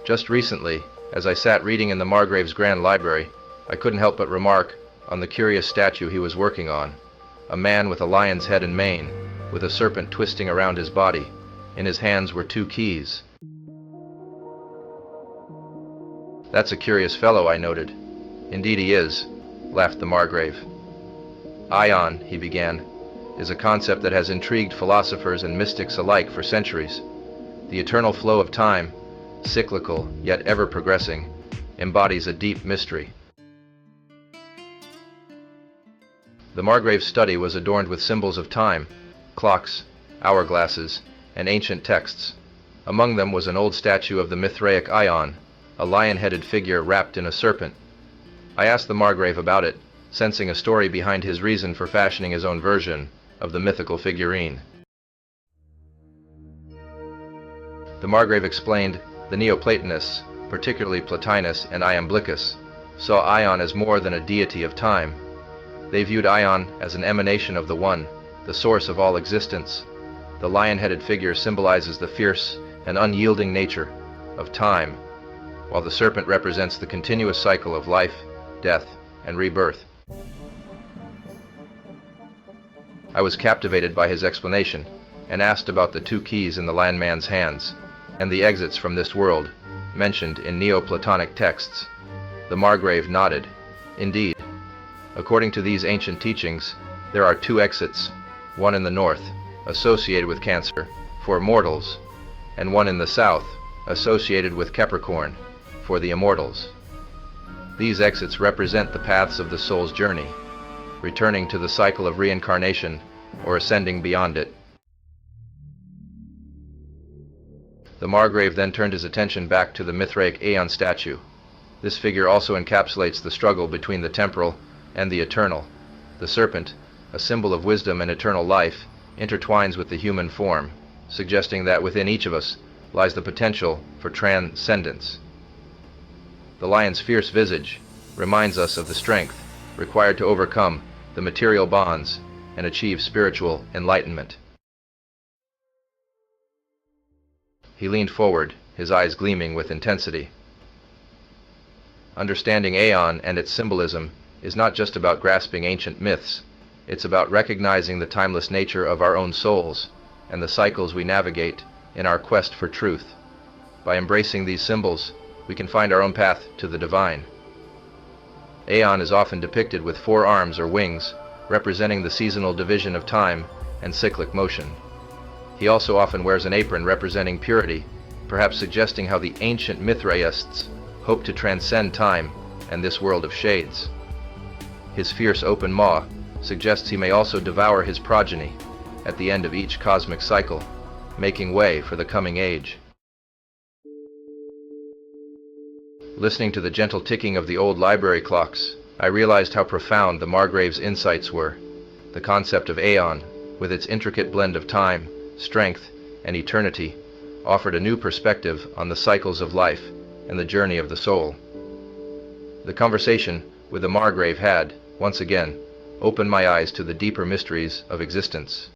Just recently, as I sat reading in the Margrave's grand library, I couldn't help but remark on the curious statue he was working on. A man with a lion's head and mane, with a serpent twisting around his body. In his hands were two keys. "That's a curious fellow," I noted. "Indeed he is," laughed the Margrave. "Aion," he began, "is a concept that has intrigued philosophers and mystics alike for centuries. The eternal flow of time, cyclical yet ever progressing, embodies a deep mystery." The Margrave's study was adorned with symbols of time, clocks, hourglasses, and ancient texts. Among them was an old statue of the Mithraic Aion, a lion-headed figure wrapped in a serpent. I asked the Margrave about it, sensing a story behind his reason for fashioning his own version of the mythical figurine. The Margrave explained the Neoplatonists, particularly Plotinus and Iamblichus, saw Aion as more than a deity of time. They viewed Aion as an emanation of the One, the source of all existence. The lion-headed figure symbolizes the fierce and unyielding nature of time, while the serpent represents the continuous cycle of life, death, and rebirth. I was captivated by his explanation, and asked about the two keys in the landman's hands, and the exits from this world, mentioned in Neoplatonic texts. The Margrave nodded. Indeed, according to these ancient teachings, there are two exits, one in the north, associated with Cancer, for mortals, and one in the south, associated with Capricorn, for the immortals. These exits represent the paths of the soul's journey, returning to the cycle of reincarnation or ascending beyond it. The Margrave then turned his attention back to the Mithraic Aion statue. This figure also encapsulates the struggle between the temporal and the eternal. The serpent, a symbol of wisdom and eternal life, intertwines with the human form, suggesting that within each of us lies the potential for transcendence. The lion's fierce visage reminds us of the strength required to overcome the material bonds and achieve spiritual enlightenment. He leaned forward, his eyes gleaming with intensity. Understanding Aion and its symbolism is not just about grasping ancient myths. It's about recognizing the timeless nature of our own souls and the cycles we navigate in our quest for truth. By embracing these symbols, we can find our own path to the divine. Aion is often depicted with four arms or wings, representing the seasonal division of time and cyclic motion. He also often wears an apron representing purity, perhaps suggesting how the ancient Mithraists hoped to transcend time and this world of shades. His fierce open maw suggests he may also devour his progeny at the end of each cosmic cycle, making way for the coming age. Listening to the gentle ticking of the old library clocks, I realized how profound the Margrave's insights were. The concept of Aion, with its intricate blend of time, strength, and eternity, offered a new perspective on the cycles of life and the journey of the soul. The conversation with the Margrave had, once again, opened my eyes to the deeper mysteries of existence.